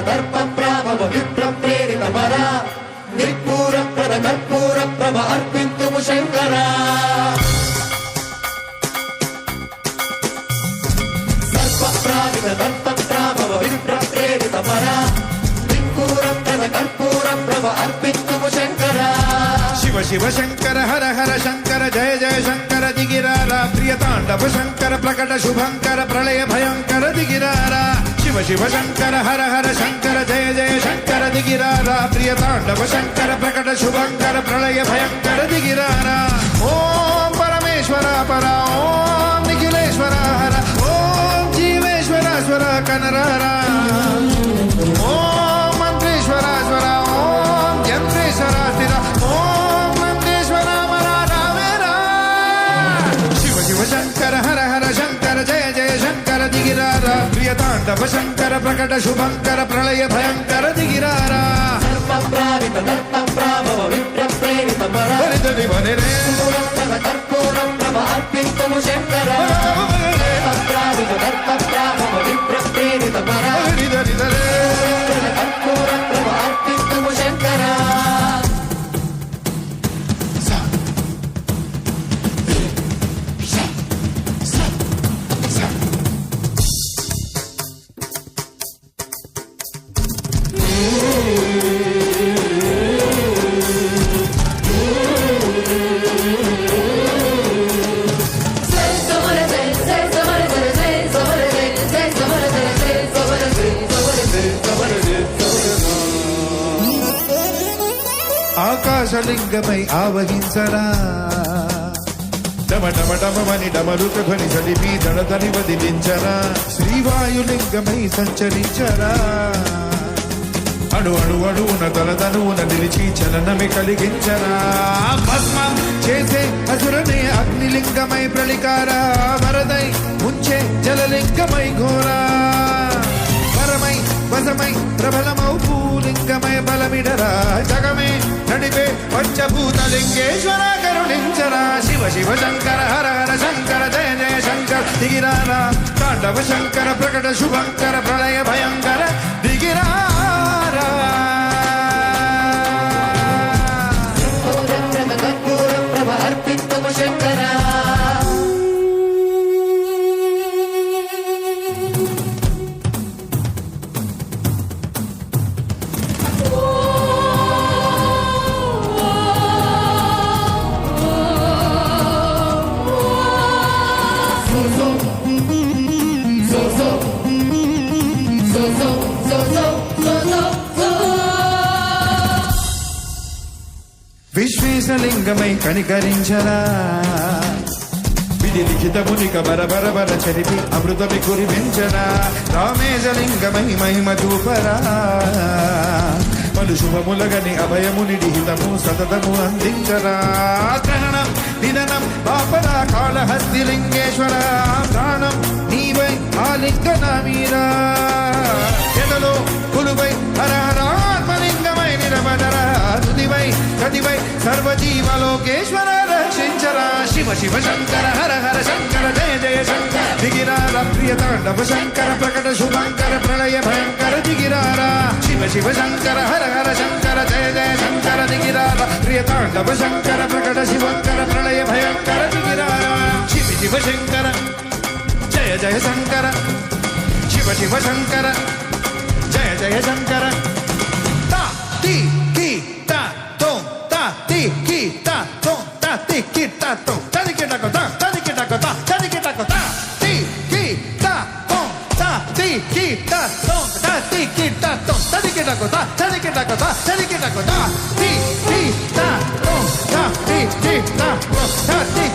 దర్ప ప్రాభవ విప్ర ప్రేరిత పర నిర్పూర ప్రద కర్పూర ప్రభ అర్పింతుము శంకర సర్ప ప్రావిత దర్ప ప్రాభవ విప్ర ప్రేరిత పర నిర్పూర ప్రద కర్పూర ప్రభ అర్పింతుము శంకర శివ శివ శంకర హర హర శంకర జయ జయ శంకర దిగిరారా ప్రియ తాండవ శంకర ప్రకట శుభంకర ప్రళయ భయంకర దిగిరారా శివ శివ శంకర హర హర శంకర జయ జయ శంకర దిగిరారా ప్రియ తాండవ శంకర ప్రకట శుభంకర ప్రళయ భయంకర దిగిరారా ఓం పరమేశ్వర పర ఓం నిఖిలేశ్వర హర ఓం జీవేశ్వర స్వర కనరారా ఓం మంత్రేశ్వరాశ్వర ఓం యంత్రేశ్వర స్థిర ఓం నందేశ్వర మరావేరా శివ శివ శంకర హర హర శంకర జయ జయ శంకర దిగిరారా ప్రియ తాండవ శంకర ప్రకట శుభంకర ప్రళయ భయంకర దిగిరారా సర్ప ప్రావిత దర్ప ప్రాభవ విప్ర ప్రేరిత పర కర్పూర ప్రభ అర్పింతుము శంకర ప్రావిత దర్ప ప్రాభవ విప్ర ప్రేరిత పర కర్పూర ప్రభ అర్పింతుము శంకర ఆకాశలింగమై ఆవహించరా డమ డమ డమని డమరుక ధ్వని చలిపి దడదని వదిలించరా శ్రీవాయులింగమై సంచరించరా అణు అణు అణువున తలదనువున నిలిచి చలనమి కలిగించరా భస్మం చేసే అసురనే అగ్నిలింగమై ప్రళికారా వరదై ముంచే జలలింగమై ఘోరా వరమై వసమై ప్రబలమౌ భూలింగమై బలమిడరా జగమే నడిపే పంచభూతలింగేశ్వర కరుణించరా శివ శివ శంకర హర హర శంకర జయ జయ శంకర దిగిరారా తాండవ శంకర ప్రకట శుభంకర ప్రళయ భయంకర దిగిరారా కర్పూర ప్రభ అర్పింతుము శంకర విశ్వేశలింగమై కనికరించరా విధి లిఖితమునిక బరబర చరిపి అమృతమి కురిపించరా రామేశలింగమై మహిమ చూపరా పలు శుభములగని అభయముని హితము సతతము అందించరా గ్రహణం నిధనం పాపరా కాళహస్తిలింగేశ్వర ప్రాణం నీవై ఆలింగన మీరా ఎదలో కులువై హర హరాత్మలింగమై నిరమదరా తుదివై గతివై సర్వజీవలోకేశ్వర రక్షించరా శివ శివ శంకర హర హర శంకర జయ జయ శంకర దిగిరారా ప్రియ తాండవ శంకర ప్రకట శుభంకర ప్రళయ భయంకర దిగిరారా శివ శివ శంకర హర హర శంకర జయ జయ శంకర దిగిరారా ప్రియ తాండవ శంకర ప్రకట శుభంకర ప్రళయ భయంకర దిగిరారా శివ శివ శంకర జయ జయ శంకర శివ శివ శంకర జయ జయ శంకర తా తి కి తా తోం తా తి కి తా తోం తా తి కి తా తోం తదికి టక తా తదికి టక తా తదికి టక తా తి కి తా తోం తా తి కి తా తోం తా తి కి తా తోం తదికి టక తా తదికి టక తా తదికి టక తా తి కి తా తోం తా తి కి తా తోం తా తి